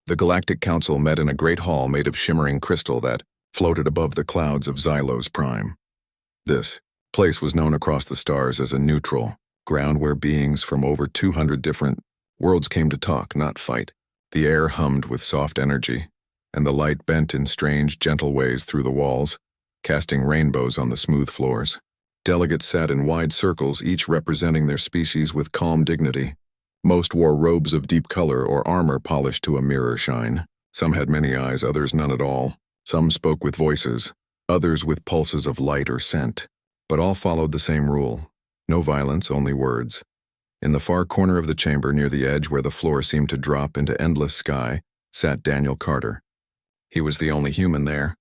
The Galactic Council met in a great hall made of shimmering crystal that floated above the clouds of Xylos Prime. This place was known across the stars as a neutral ground where beings from over 200 different worlds came to talk, not fight. The air hummed with soft energy, and the light bent in strange, gentle ways through the walls, casting rainbows on the smooth floors. Delegates sat in wide circles, each representing their species with calm dignity. Most wore robes of deep color or armor polished to a mirror shine. Some had many eyes, others none at all. Some spoke with voices, others with pulses of light or scent. But all followed the same rule. No violence, only words. In the far corner of the chamber, near the edge where the floor seemed to drop into endless sky, sat Daniel Carter. He was the only human there.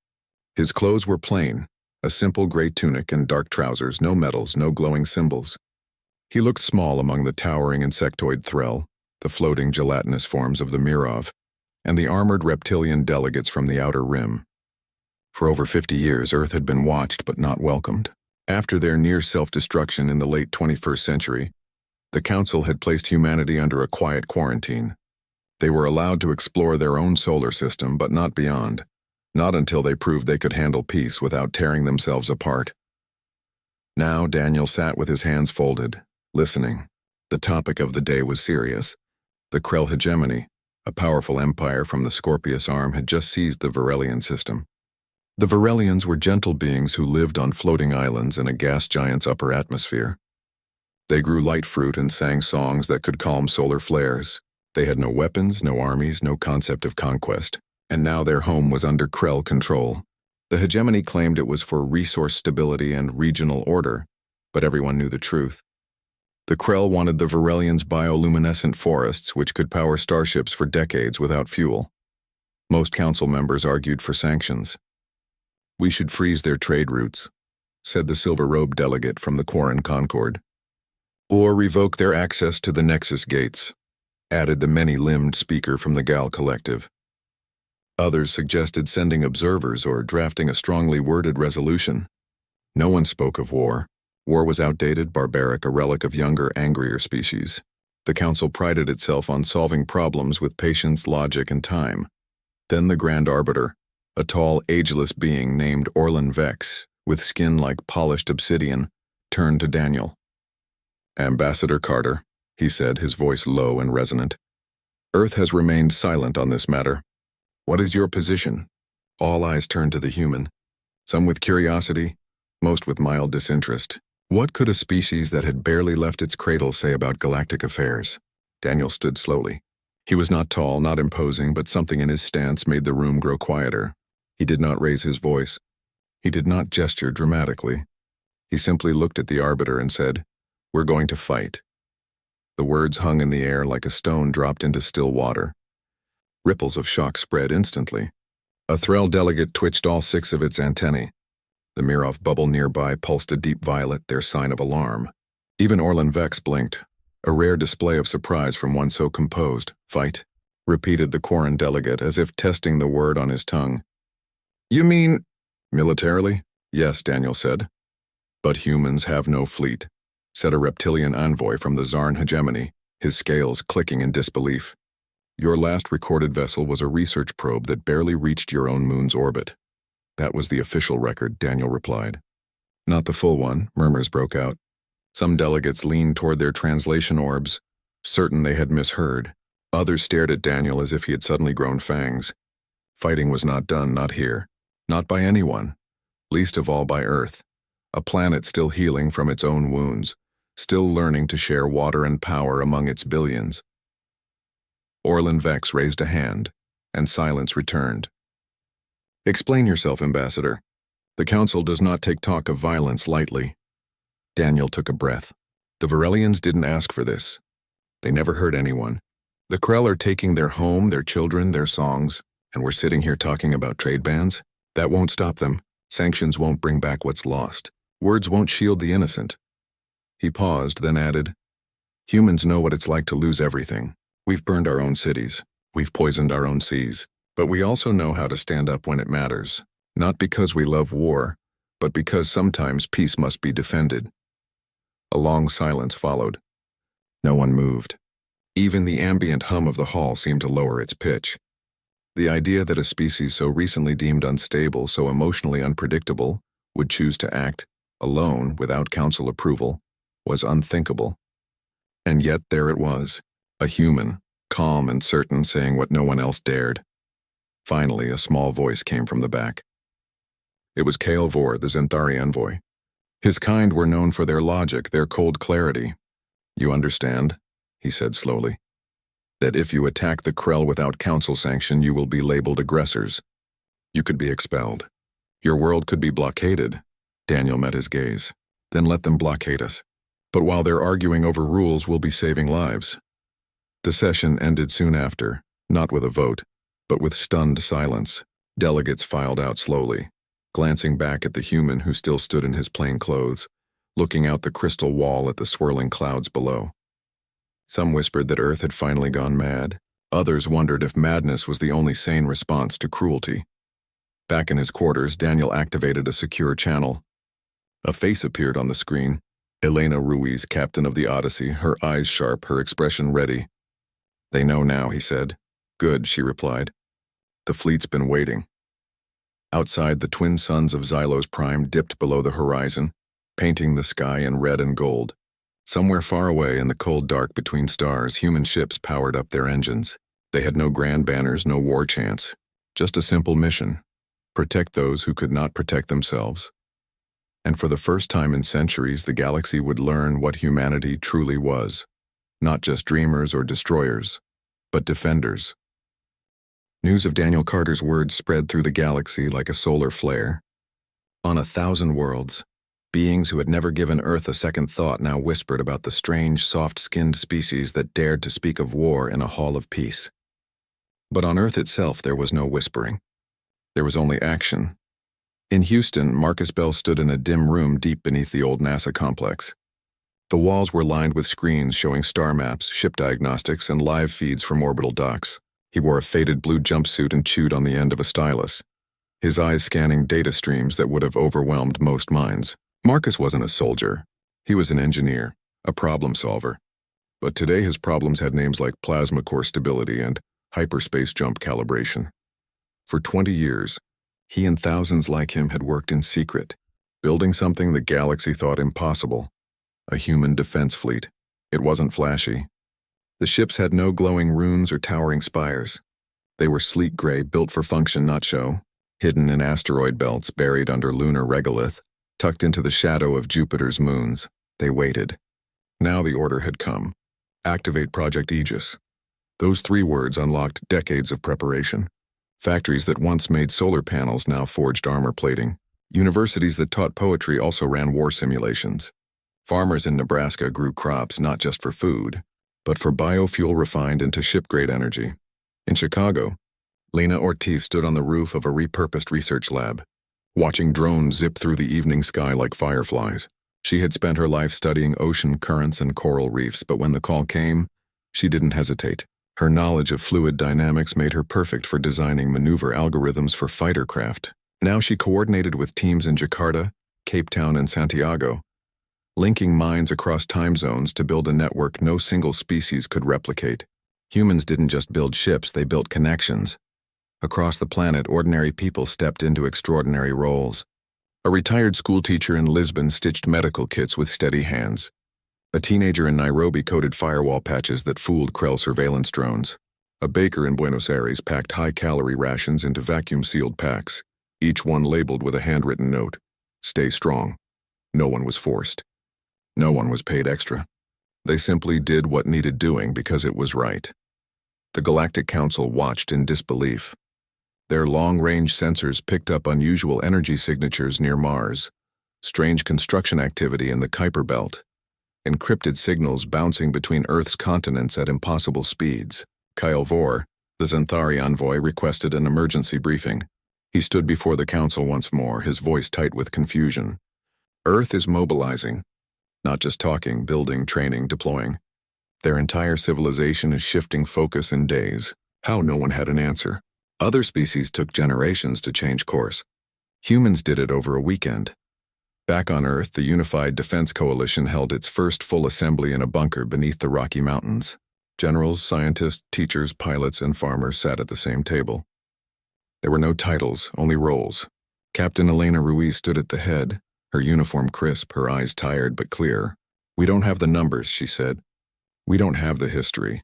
His clothes were plain, a simple gray tunic and dark trousers, no medals, no glowing symbols. He looked small among the towering insectoid Threll, the floating gelatinous forms of the Mirov, and the armored reptilian delegates from the Outer Rim. For over 50 years, Earth had been watched but not welcomed. After their near self-destruction in the late 21st century, the Council had placed humanity under a quiet quarantine. They were allowed to explore their own solar system, but not beyond, not until they proved they could handle peace without tearing themselves apart. Now Daniel sat with his hands folded, listening. The topic of the day was serious. The Krell hegemony, a powerful empire from the Scorpius arm, had just seized the Varelian system. The Varelians were gentle beings who lived on floating islands in a gas giant's upper atmosphere. They grew light fruit and sang songs that could calm solar flares. They had no weapons, no armies, no concept of conquest, and now their home was under Krell control. The hegemony claimed it was for resource stability and regional order, but everyone knew the truth. The Krell wanted the Varelians' bioluminescent forests, which could power starships for decades without fuel. Most council members argued for sanctions. "We should freeze their trade routes," said the silver-robed delegate from the Quarren Concord. "Or revoke their access to the Nexus gates," added the many-limbed speaker from the Gal Collective. Others suggested sending observers or drafting a strongly worded resolution. No one spoke of war. War was outdated, barbaric, a relic of younger, angrier species. The Council prided itself on solving problems with patience, logic, and time. Then the Grand Arbiter, a tall, ageless being named Orlan Vex, with skin like polished obsidian, turned to Daniel. "Ambassador Carter," he said, his voice low and resonant, "Earth has remained silent on this matter. What is your position?" All eyes turned to the human, some with curiosity, most with mild disinterest. What could a species that had barely left its cradle say about galactic affairs? Daniel stood slowly. He was not tall, not imposing, but something in his stance made the room grow quieter. He did not raise his voice. He did not gesture dramatically. He simply looked at the Arbiter and said, "We're going to fight." The words hung in the air like a stone dropped into still water. Ripples of shock spread instantly. A Threll delegate twitched all 6 of its antennae. The Mirov bubble nearby pulsed a deep violet, their sign of alarm. Even Orlan Vex blinked, a rare display of surprise from one so composed. "Fight," repeated the Quarren delegate, as if testing the word on his tongue. "You mean militarily?" "Yes," Daniel said. "But humans have no fleet," said a reptilian envoy from the Zarn hegemony, his scales clicking in disbelief. "Your last recorded vessel was a research probe that barely reached your own moon's orbit." "That was the official record," Daniel replied. "Not the full one," murmurs broke out. Some delegates leaned toward their translation orbs, certain they had misheard. Others stared at Daniel as if he had suddenly grown fangs. Fighting was not done, not here. Not by anyone, least of all by Earth, a planet still healing from its own wounds, still learning to share water and power among its billions. Orlan Vex raised a hand, and silence returned. "Explain yourself, Ambassador. The Council does not take talk of violence lightly." Daniel took a breath. "The Varelians didn't ask for this. They never hurt anyone. The Krell are taking their home, their children, their songs, and we're sitting here talking about trade bans? That won't stop them. Sanctions won't bring back what's lost. Words won't shield the innocent." He paused, then added, "Humans know what it's like to lose everything. We've burned our own cities. We've poisoned our own seas. But we also know how to stand up when it matters. Not because we love war, but because sometimes peace must be defended." A long silence followed. No one moved. Even the ambient hum of the hall seemed to lower its pitch. The idea that a species so recently deemed unstable, so emotionally unpredictable, would choose to act, alone, without council approval, was unthinkable. And yet there it was, a human, calm and certain, saying what no one else dared. Finally, a small voice came from the back. It was HFY War, the Xanthari envoy. His kind were known for their logic, their cold clarity. "You understand," he said slowly, "that if you attack the Krell without council sanction, you will be labeled aggressors. You could be expelled. Your world could be blockaded." Daniel met his gaze. "Then let them blockade us. But while they're arguing over rules, we'll be saving lives." The session ended soon after, not with a vote, but with stunned silence. Delegates filed out slowly, glancing back at the human who still stood in his plain clothes, looking out the crystal wall at the swirling clouds below. Some whispered that Earth had finally gone mad. Others wondered if madness was the only sane response to cruelty. Back in his quarters, Daniel activated a secure channel. A face appeared on the screen. Elena Ruiz, captain of the Odyssey, her eyes sharp, her expression ready. "They know now," he said. "Good," she replied. "The fleet's been waiting." Outside, the twin suns of Xylos Prime dipped below the horizon, painting the sky in red and gold. Somewhere far away in the cold dark between stars, human ships powered up their engines. They had no grand banners, no war chants, just a simple mission: protect those who could not protect themselves. And for the first time in centuries, the galaxy would learn what humanity truly was. Not just dreamers or destroyers, but defenders. News of Daniel Carter's words spread through the galaxy like a solar flare. On 1,000 worlds, beings who had never given Earth a second thought now whispered about the strange, soft-skinned species that dared to speak of war in a hall of peace. But on Earth itself there was no whispering. There was only action. In Houston, Marcus Bell stood in a dim room deep beneath the old NASA complex. The walls were lined with screens showing star maps, ship diagnostics, and live feeds from orbital docks. He wore a faded blue jumpsuit and chewed on the end of a stylus, his eyes scanning data streams that would have overwhelmed most minds. Marcus wasn't a soldier. He was an engineer, a problem solver. But today his problems had names like plasma core stability and hyperspace jump calibration. For 20 years, he and thousands like him had worked in secret, building something the galaxy thought impossible: a human defense fleet. It wasn't flashy. The ships had no glowing runes or towering spires. They were sleek gray, built for function, not show, hidden in asteroid belts, buried under lunar regolith, tucked into the shadow of Jupiter's moons. They waited. Now the order had come. Activate Project Aegis. Those 3 words unlocked decades of preparation. Factories that once made solar panels now forged armor plating. Universities that taught poetry also ran war simulations. Farmers in Nebraska grew crops not just for food, but for biofuel refined into ship-grade energy. In Chicago, Lena Ortiz stood on the roof of a repurposed research lab, watching drones zip through the evening sky like fireflies. She had spent her life studying ocean currents and coral reefs, but when the call came, she didn't hesitate. Her knowledge of fluid dynamics made her perfect for designing maneuver algorithms for fighter craft. Now she coordinated with teams in Jakarta, Cape Town, and Santiago, linking minds across time zones to build a network no single species could replicate. Humans didn't just build ships, they built connections. Across the planet, ordinary people stepped into extraordinary roles. A retired schoolteacher in Lisbon stitched medical kits with steady hands. A teenager in Nairobi coded firewall patches that fooled Krell surveillance drones. A baker in Buenos Aires packed high-calorie rations into vacuum-sealed packs, each one labeled with a handwritten note: "Stay strong." No one was forced. No one was paid extra. They simply did what needed doing because it was right. The Galactic Council watched in disbelief. Their long-range sensors picked up unusual energy signatures near Mars, strange construction activity in the Kuiper Belt, encrypted signals bouncing between Earth's continents at impossible speeds. HFY War, the Xanthari envoy, requested an emergency briefing. He stood before the council once more, his voice tight with confusion. Earth is mobilizing. Not just talking, building, training, deploying. Their entire civilization is shifting focus in days. How? No one had an answer. Other species took generations to change course. Humans did it over a weekend. Back on Earth, the Unified Defense Coalition held its first full assembly in a bunker beneath the Rocky Mountains. Generals, scientists, teachers, pilots, and farmers sat at the same table. There were no titles, only roles. Captain Elena Ruiz stood at the head, her uniform crisp, her eyes tired but clear. "We don't have the numbers," she said. "We don't have the history.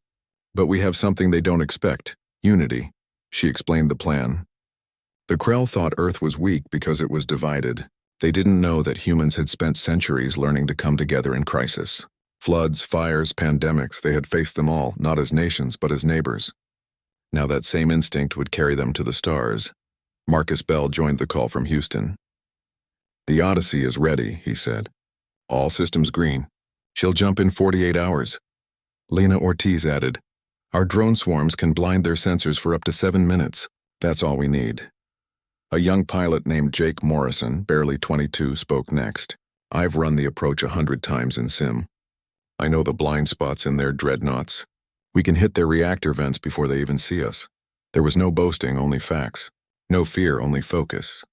But we have something they don't expect, unity." She explained the plan. The Krell thought Earth was weak because it was divided. They didn't know that humans had spent centuries learning to come together in crisis. Floods, fires, pandemics, they had faced them all, not as nations, but as neighbors. Now that same instinct would carry them to the stars. Marcus Bell joined the call from Houston. "The Odyssey is ready," he said. "All systems green. She'll jump in 48 hours. Lena Ortiz added, "Our drone swarms can blind their sensors for up to 7 minutes. That's all we need." A young pilot named Jake Morrison, barely 22, spoke next. "I've run the approach 100 times in sim. I know the blind spots in their dreadnoughts. We can hit their reactor vents before they even see us." There was no boasting, only facts. No fear, only focus.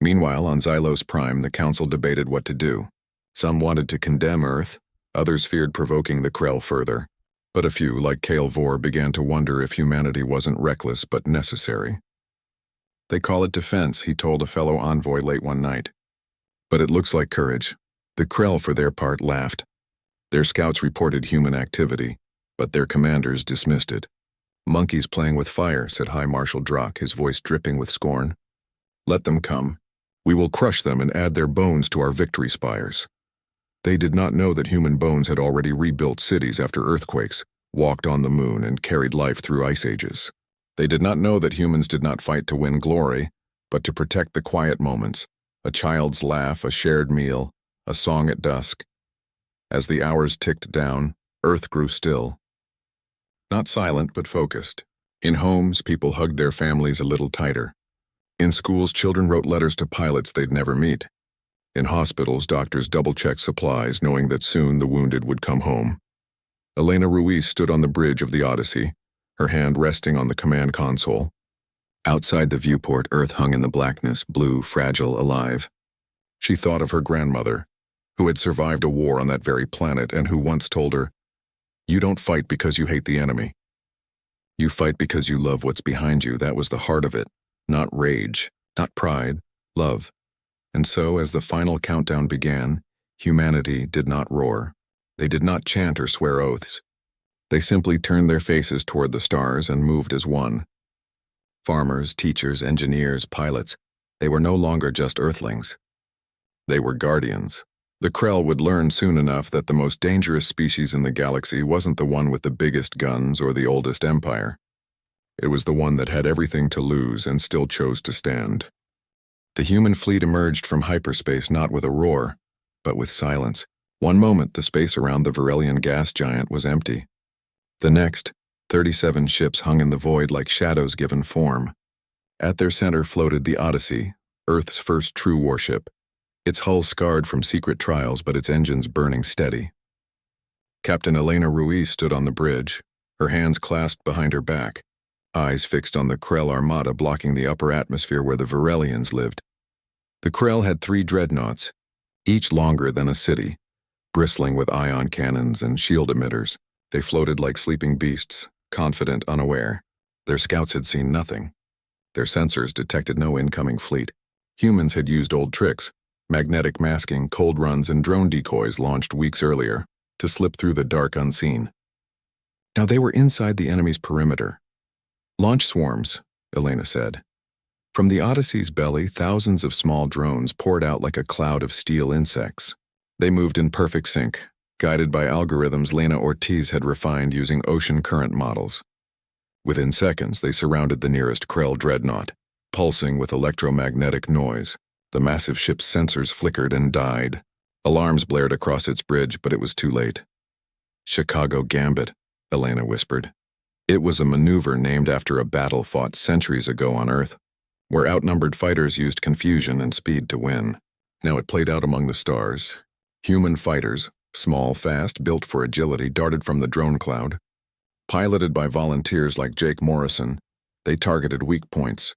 Meanwhile, on Xylos Prime, the Council debated what to do. Some wanted to condemn Earth, others feared provoking the Krell further. But a few, like Kale Vor, began to wonder if humanity wasn't reckless but necessary. "They call it defense," he told a fellow envoy late one night. "But it looks like courage." The Krell, for their part, laughed. Their scouts reported human activity, but their commanders dismissed it. "Monkeys playing with fire," said High Marshal Drock, his voice dripping with scorn. "Let them come. We will crush them and add their bones to our victory spires." They did not know that human bones had already rebuilt cities after earthquakes, walked on the moon, and carried life through ice ages. They did not know that humans did not fight to win glory, but to protect the quiet moments, a child's laugh, a shared meal, a song at dusk. As the hours ticked down, Earth grew still. Not silent, but focused. In homes, people hugged their families a little tighter. In schools, children wrote letters to pilots they'd never meet. In hospitals, doctors double-checked supplies, knowing that soon the wounded would come home. Elena Ruiz stood on the bridge of the Odyssey, her hand resting on the command console. Outside the viewport, Earth hung in the blackness, blue, fragile, alive. She thought of her grandmother, who had survived a war on that very planet and who once told her, "You don't fight because you hate the enemy. You fight because you love what's behind you." That was the heart of it, not rage, not pride, love. And so, as the final countdown began, humanity did not roar. They did not chant or swear oaths. They simply turned their faces toward the stars and moved as one. Farmers, teachers, engineers, pilots, they were no longer just Earthlings. They were guardians. The Krell would learn soon enough that the most dangerous species in the galaxy wasn't the one with the biggest guns or the oldest empire. It was the one that had everything to lose and still chose to stand. The human fleet emerged from hyperspace not with a roar, but with silence. One moment, the space around the Varelian gas giant was empty. The next, 37 ships hung in the void like shadows given form. At their center floated the Odyssey, Earth's first true warship, its hull scarred from secret trials but its engines burning steady. Captain Elena Ruiz stood on the bridge, her hands clasped behind her back, eyes fixed on the Krell armada blocking the upper atmosphere where the Varelians lived. The Krell had 3 dreadnoughts, each longer than a city, bristling with ion cannons and shield emitters. They floated like sleeping beasts, confident, unaware. Their scouts had seen nothing. Their sensors detected no incoming fleet. Humans had used old tricks, magnetic masking, cold runs, and drone decoys launched weeks earlier, to slip through the dark unseen. Now they were inside the enemy's perimeter. "Launch swarms," Elena said. From the Odyssey's belly, thousands of small drones poured out like a cloud of steel insects. They moved in perfect sync, guided by algorithms Lena Ortiz had refined using ocean current models. Within seconds, they surrounded the nearest Krell dreadnought, pulsing with electromagnetic noise. The massive ship's sensors flickered and died. Alarms blared across its bridge, but it was too late. "Chicago Gambit," Elena whispered. It was a maneuver named after a battle fought centuries ago on Earth, where outnumbered fighters used confusion and speed to win. Now it played out among the stars. Human fighters, small, fast, built for agility, darted from the drone cloud. Piloted by volunteers like Jake Morrison, they targeted weak points,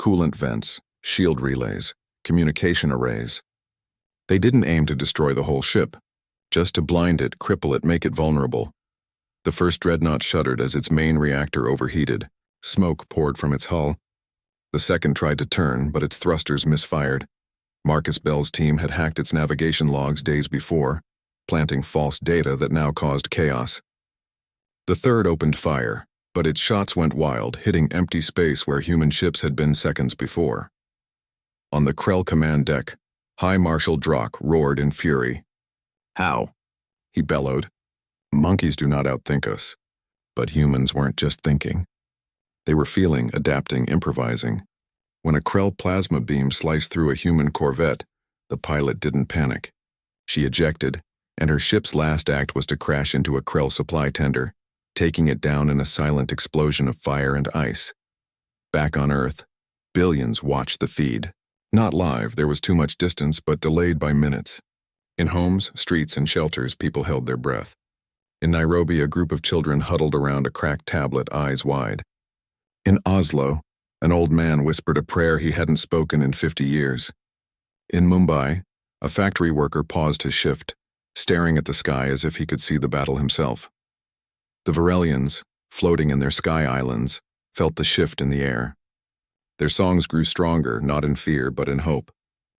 coolant vents, shield relays, communication arrays. They didn't aim to destroy the whole ship, just to blind it, cripple it, make it vulnerable. The first dreadnought shuddered as its main reactor overheated. Smoke poured from its hull. The second tried to turn, but its thrusters misfired. Marcus Bell's team had hacked its navigation logs days before, planting false data that now caused chaos. The third opened fire, but its shots went wild, hitting empty space where human ships had been seconds before. On the Krell command deck, High Marshal Drock roared in fury. "How?" he bellowed. "Monkeys do not outthink us." But humans weren't just thinking. They were feeling, adapting, improvising. When a Krell plasma beam sliced through a human corvette, the pilot didn't panic. She ejected, and her ship's last act was to crash into a Krell supply tender, taking it down in a silent explosion of fire and ice. Back on Earth, billions watched the feed. Not live, there was too much distance, but delayed by minutes. In homes, streets, and shelters, people held their breath. In Nairobi, a group of children huddled around a cracked tablet, eyes wide. In Oslo, an old man whispered a prayer he hadn't spoken in 50 years. In Mumbai, a factory worker paused his shift, staring at the sky as if he could see the battle himself. The Varelians, floating in their sky islands, felt the shift in the air. Their songs grew stronger, not in fear, but in hope.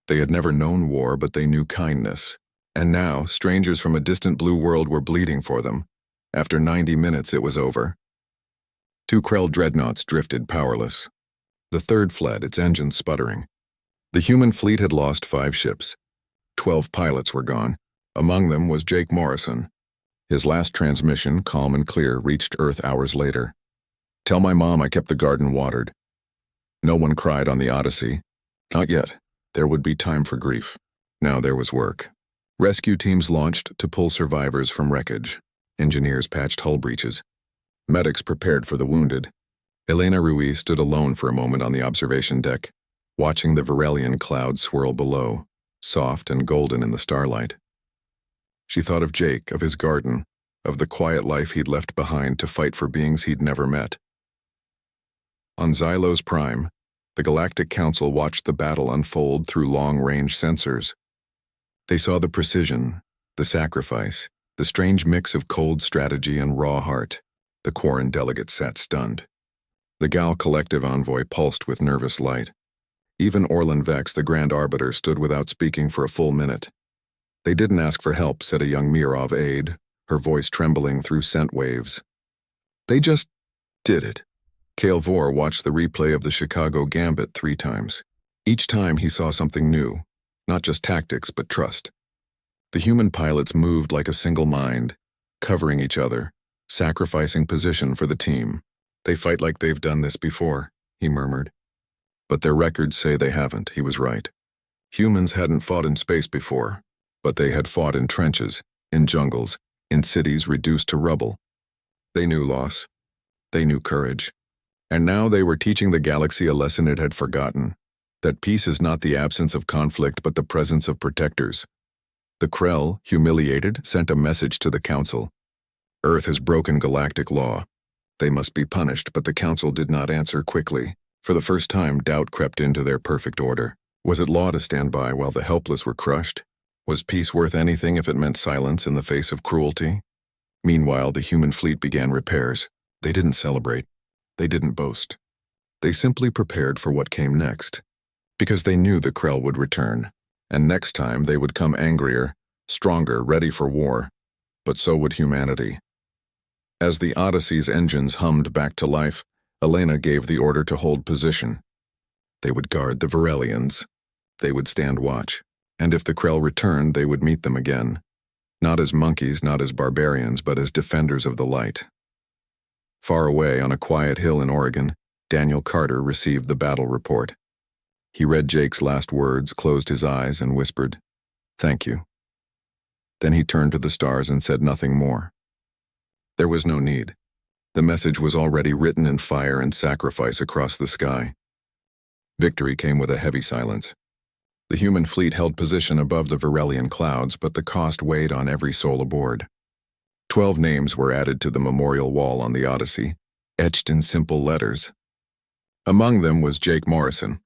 They had never known war, but they knew kindness. And now, strangers from a distant blue world were bleeding for them. After 90 minutes, it was over. 2 Krell dreadnoughts drifted powerless. The third fled, its engines sputtering. The human fleet had lost 5 ships. 12 pilots were gone. Among them was Jake Morrison. His last transmission, calm and clear, reached Earth hours later. "Tell my mom I kept the garden watered." No one cried on the Odyssey. Not yet. There would be time for grief. Now there was work. Rescue teams launched to pull survivors from wreckage. Engineers patched hull breaches. Medics prepared for the wounded. Elena Ruiz stood alone for a moment on the observation deck, watching the Varelian clouds swirl below, soft and golden in the starlight. She thought of Jake, of his garden, of the quiet life he'd left behind to fight for beings he'd never met. On Xylos Prime, the Galactic Council watched the battle unfold through long-range sensors. They saw the precision, the sacrifice, the strange mix of cold strategy and raw heart. The Quarren delegates sat stunned. The Gal Collective envoy pulsed with nervous light. Even Orlin Vex, the Grand Arbiter, stood without speaking for a full minute. "They didn't ask for help," said a young Mirov aide, her voice trembling through scent waves. "They just did it." Cale Vore watched the replay of the Chicago Gambit 3 times. Each time he saw something new, not just tactics but trust. The human pilots moved like a single mind, covering each other, sacrificing position for the team. "They fight like they've done this before," he murmured. But their records say they haven't. He was right. Humans hadn't fought in space before, but they had fought in trenches, in jungles, in cities reduced to rubble. They knew loss. They knew courage. And now they were teaching the galaxy a lesson it had forgotten, that peace is not the absence of conflict but the presence of protectors. The Krell, humiliated, sent a message to the Council. Earth has broken galactic law. They must be punished, but the Council did not answer quickly. For the first time, doubt crept into their perfect order. Was it law to stand by while the helpless were crushed? Was peace worth anything if it meant silence in the face of cruelty? Meanwhile, the human fleet began repairs. They didn't celebrate. They didn't boast. They simply prepared for what came next. Because they knew the Krell would return, and next time they would come angrier, stronger, ready for war. But so would humanity. As the Odyssey's engines hummed back to life, Elena gave the order to hold position. They would guard the Varelians. They would stand watch. And if the Krell returned, they would meet them again. Not as monkeys, not as barbarians, but as defenders of the light. Far away on a quiet hill in Oregon, Daniel Carter received the battle report. He read Jake's last words, closed his eyes, and whispered, "Thank you." Then he turned to the stars and said nothing more. There was no need. The message was already written in fire and sacrifice across the sky. Victory came with a heavy silence. The human fleet held position above the Varelian clouds, but the cost weighed on every soul aboard. 12 names were added to the memorial wall on the Odyssey, etched in simple letters. Among them was Jake Morrison.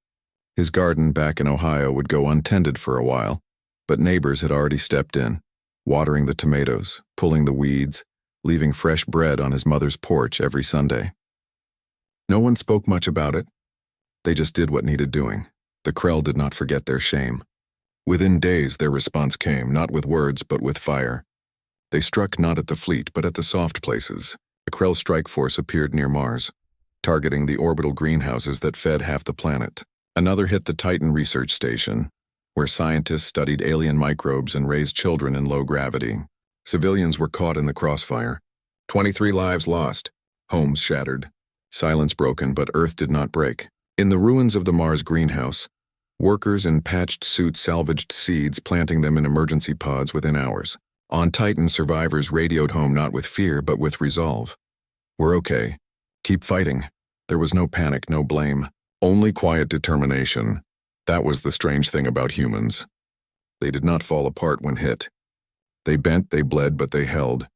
His garden back in Ohio would go untended for a while, but neighbors had already stepped in, watering the tomatoes, pulling the weeds, leaving fresh bread on his mother's porch every Sunday. No one spoke much about it. They just did what needed doing. The Krell did not forget their shame. Within days, their response came, not with words, but with fire. They struck not at the fleet, but at the soft places. The Krell strike force appeared near Mars, targeting the orbital greenhouses that fed half the planet. Another hit the Titan research station, where scientists studied alien microbes and raised children in low gravity. Civilians were caught in the crossfire. 23 lives lost, homes shattered, silence broken, but Earth did not break. In the ruins of the Mars greenhouse, workers in patched suits salvaged seeds, planting them in emergency pods within hours. On Titan, survivors radioed home not with fear, but with resolve. "We're okay. Keep fighting." There was no panic, no blame, only quiet determination. That was the strange thing about humans. They did not fall apart when hit. They bent, they bled, but they held.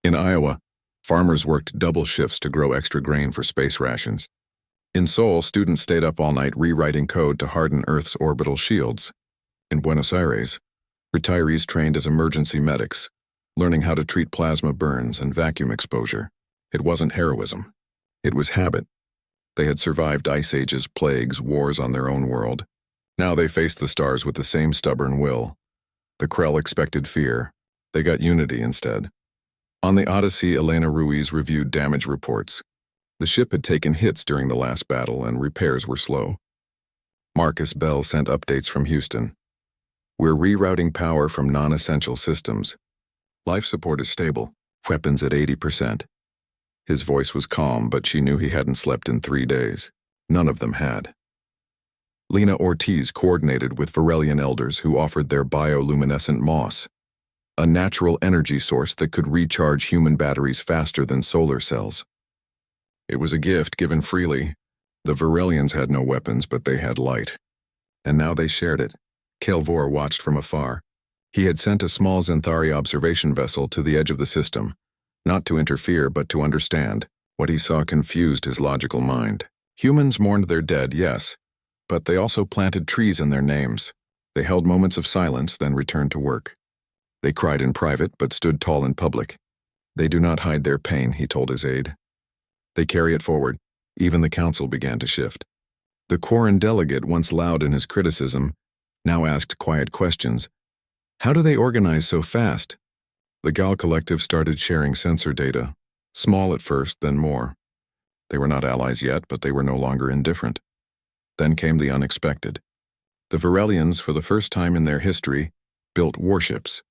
In Iowa, farmers worked double shifts to grow extra grain for space rations. In Seoul, students stayed up all night rewriting code to harden Earth's orbital shields. In Buenos Aires, retirees trained as emergency medics, learning how to treat plasma burns and vacuum exposure. It wasn't heroism. It was habit. They had survived ice ages, plagues, wars on their own world. Now they faced the stars with the same stubborn will. The Krell expected fear. They got unity instead. On the Odyssey, Elena Ruiz reviewed damage reports. The ship had taken hits during the last battle, and repairs were slow. Marcus Bell sent updates from Houston. "We're rerouting power from non-essential systems. Life support is stable, weapons at 80%. His voice was calm, but she knew he hadn't slept in 3 days. None of them had. Lena Ortiz coordinated with Varelian elders who offered their bioluminescent moss, a natural energy source that could recharge human batteries faster than solar cells. It was a gift given freely. The Varelians had no weapons, but they had light. And now they shared it. Kelvor watched from afar. He had sent a small Xanthari observation vessel to the edge of the system, not to interfere but to understand. What he saw confused his logical mind. Humans mourned their dead, yes, but they also planted trees in their names. They held moments of silence, then returned to work. They cried in private, but stood tall in public. They do not hide their pain, he told his aide. They carry it forward. Even the council began to shift. The Quarren delegate, once loud in his criticism, now asked quiet questions. How do they organize so fast? The Gal Collective started sharing sensor data, small at first, then more. They were not allies yet, but they were no longer indifferent. Then came the unexpected. The Varelians, for the first time in their history, built warships.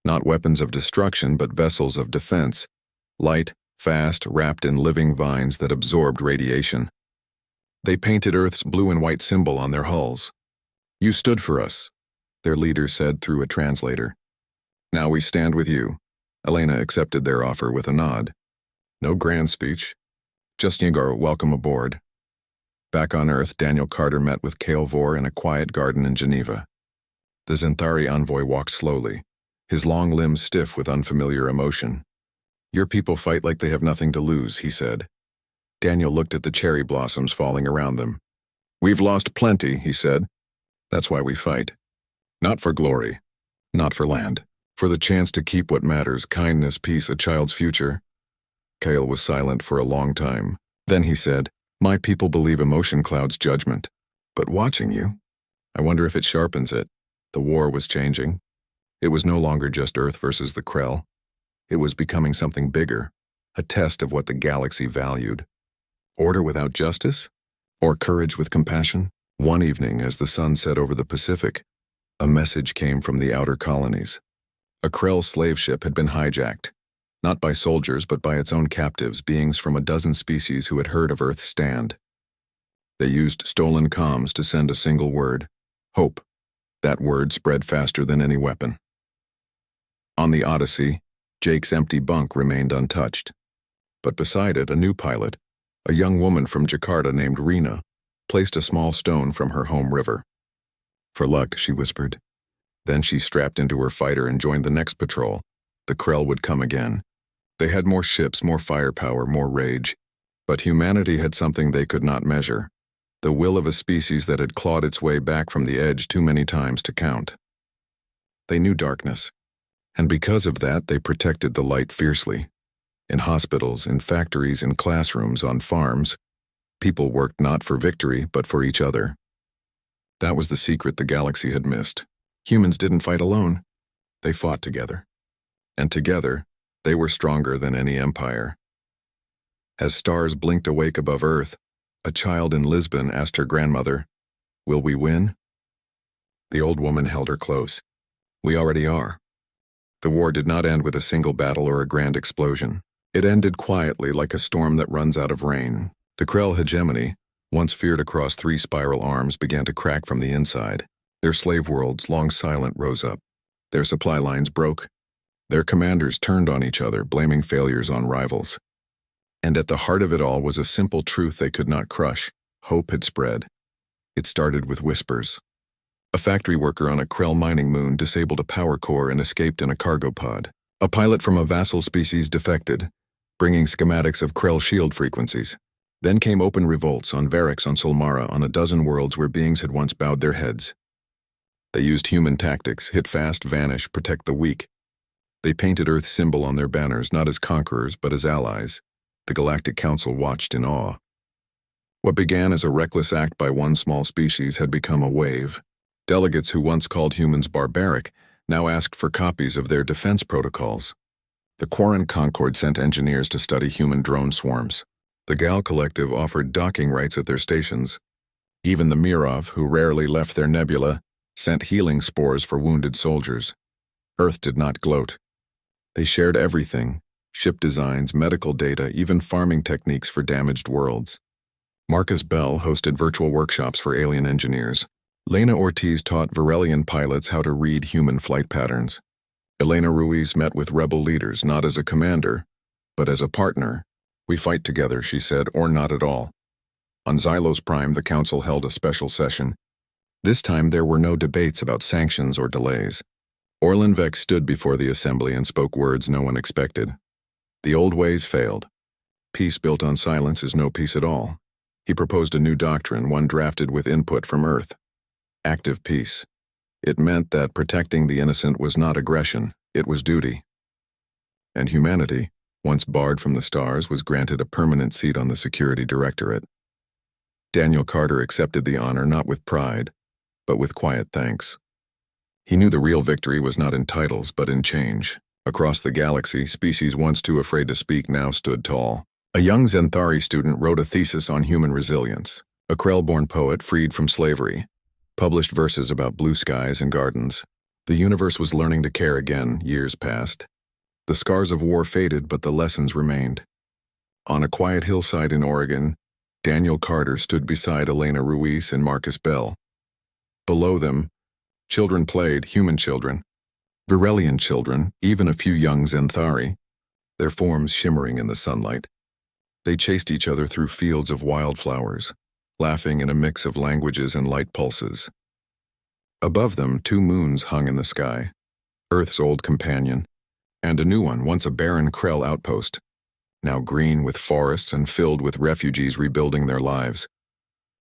Not weapons of destruction, but vessels of defense, light, fast, wrapped in living vines that absorbed radiation. They painted Earth's blue and white symbol on their hulls. "You stood for us," their leader said through a translator. "Now we stand with you." Elena accepted their offer with a nod. No grand speech, just Yegor, welcome aboard. Back on Earth, Daniel Carter met with Kelvor in a quiet garden in Geneva. The Xanthari envoy walked slowly, his long limbs stiff with unfamiliar emotion. "Your people fight like they have nothing to lose," he said. Daniel looked at the cherry blossoms falling around them. "We've lost plenty," he said. "That's why we fight. Not for glory, not for land, for the chance to keep what matters, kindness, peace, a child's future." Kale was silent for a long time. Then he said, "My people believe emotion clouds judgment. But watching you, I wonder if it sharpens it." The war was changing. It was no longer just Earth versus the Krell. It was becoming something bigger, a test of what the galaxy valued. Order without justice? Or courage with compassion? One evening, as the sun set over the Pacific, a message came from the outer colonies. A Krell slave ship had been hijacked, not by soldiers but by its own captives, beings from a dozen species who had heard of Earth's stand. They used stolen comms to send a single word: hope. That word spread faster than any weapon. On the Odyssey, Jake's empty bunk remained untouched. But beside it, a new pilot, a young woman from Jakarta named Rena, placed a small stone from her home river. "For luck," she whispered. Then she strapped into her fighter and joined the next patrol. The Krell would come again. They had more ships, more firepower, more rage. But humanity had something they could not measure: the will of a species that had clawed its way back from the edge too many times to count. They knew darkness, and because of that, they protected the light fiercely. In hospitals, in factories, in classrooms, on farms, People worked not for victory, but for each other. That was the secret the galaxy had missed. Humans didn't fight alone. They fought together. And together, they were stronger than any empire. As stars blinked awake above Earth, a child in Lisbon asked her grandmother, "Will we win?" The old woman held her close. "We already are." The war did not end with a single battle or a grand explosion. It ended quietly like a storm that runs out of rain. The Krell hegemony, once feared across 3 spiral arms, began to crack from the inside. Their slave worlds, long silent, rose up. Their supply lines broke. Their commanders turned on each other, blaming failures on rivals. And at the heart of it all was a simple truth they could not crush. Hope had spread. It started with whispers. A factory worker on a Krell mining moon disabled a power core and escaped in a cargo pod. A pilot from a vassal species defected, bringing schematics of Krell shield frequencies. Then came open revolts on Varix on Solmara, on a dozen worlds where beings had once bowed their heads. They used human tactics: hit fast, vanish, protect the weak. They painted Earth's symbol on their banners, not as conquerors, but as allies. The Galactic Council watched in awe. What began as a reckless act by one small species had become a wave. Delegates who once called humans barbaric now asked for copies of their defense protocols. The Quarren Concord sent engineers to study human drone swarms. The Gal Collective offered docking rights at their stations. Even the Mirov, who rarely left their nebula, sent healing spores for wounded soldiers. Earth did not gloat. They shared everything: ship designs, medical data, even farming techniques for damaged worlds. Marcus Bell hosted virtual workshops for alien engineers. Lena Ortiz taught Varelian pilots how to read human flight patterns. Elena Ruiz met with rebel leaders, not as a commander, but as a partner. "We fight together," she said, "or not at all." On Xylos Prime, the council held a special session. This time there were no debates about sanctions or delays. Orlin Vex stood before the assembly and spoke words no one expected. The old ways failed. Peace built on silence is no peace at all. He proposed a new doctrine, one drafted with input from Earth. Active peace. It meant that protecting the innocent was not aggression, it was duty. And humanity, once barred from the stars, was granted a permanent seat on the Security Directorate. Daniel Carter accepted the honor not with pride, but with quiet thanks. He knew the real victory was not in titles, but in change. Across the galaxy, species once too afraid to speak now stood tall. A young Xanthari student wrote a thesis on human resilience. A Krell-born poet freed from slavery published verses about blue skies and gardens. The universe was learning to care again. Years passed. The scars of war faded, but the lessons remained. On a quiet hillside in Oregon, Daniel Carter stood beside Elena Ruiz and Marcus Bell. Below them, children played, human children, Varelian children, even a few young Xanthari, their forms shimmering in the sunlight. They chased each other through fields of wildflowers, laughing in a mix of languages and light pulses. Above them, 2 moons hung in the sky, Earth's old companion, and a new one, once a barren Krell outpost, now green with forests and filled with refugees rebuilding their lives.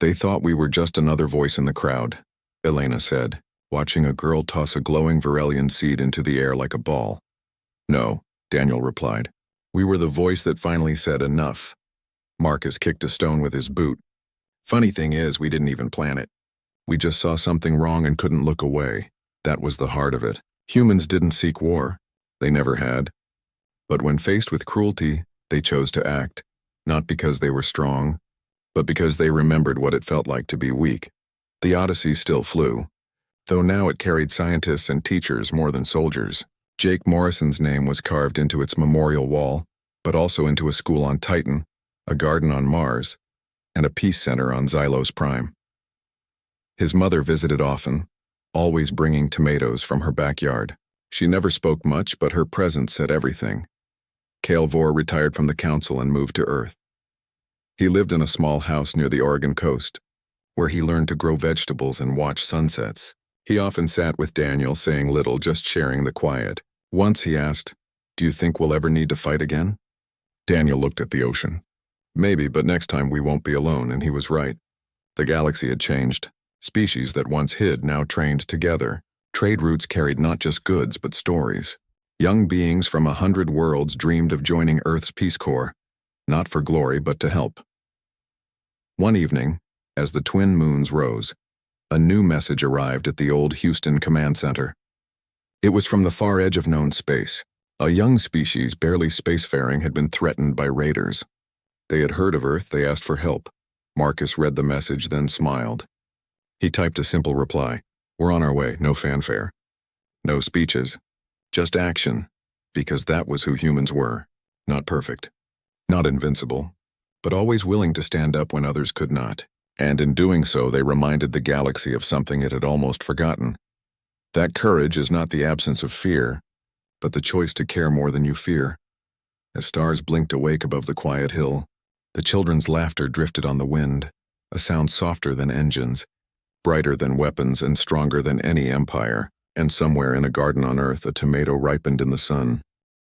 "They thought we were just another voice in the crowd," Elena said, watching a girl toss a glowing Varelian seed into the air like a ball. "No," Daniel replied. "We were the voice that finally said enough." Marcus kicked a stone with his boot. "Funny thing is, we didn't even plan it. We just saw something wrong and couldn't look away. That was the heart of it. Humans didn't seek war. They never had. But when faced with cruelty, they chose to act, not because they were strong, but because they remembered what it felt like to be weak." The Odyssey still flew, though now it carried scientists and teachers more than soldiers. Jake Morrison's name was carved into its memorial wall, but also into a school on Titan, a garden on Mars, and a peace center on Xylos Prime. His mother visited often, always bringing tomatoes from her backyard. She never spoke much, but her presence said everything. Cale Vor retired from the council and moved to Earth. He lived in a small house near the Oregon coast, where he learned to grow vegetables and watch sunsets. He often sat with Daniel, saying little, just sharing the quiet. Once he asked, "Do you think we'll ever need to fight again?" Daniel looked at the ocean. "Maybe, but next time we won't be alone," and he was right. The galaxy had changed. Species that once hid now trained together. Trade routes carried not just goods, but stories. Young beings from 100 worlds dreamed of joining Earth's Peace Corps, not for glory, but to help. One evening, as the twin moons rose, a new message arrived at the old Houston Command Center. It was from the far edge of known space. A young species barely spacefaring had been threatened by raiders. They had heard of Earth, they asked for help. Marcus read the message, then smiled. He typed a simple reply. We're on our way, no fanfare. No speeches, just action, because that was who humans were. Not perfect, not invincible, but always willing to stand up when others could not. And in doing so, they reminded the galaxy of something it had almost forgotten. That courage is not the absence of fear, but the choice to care more than you fear. As stars blinked awake above the quiet hill, the children's laughter drifted on the wind, a sound softer than engines, brighter than weapons and stronger than any empire, and somewhere in a garden on Earth a tomato ripened in the sun.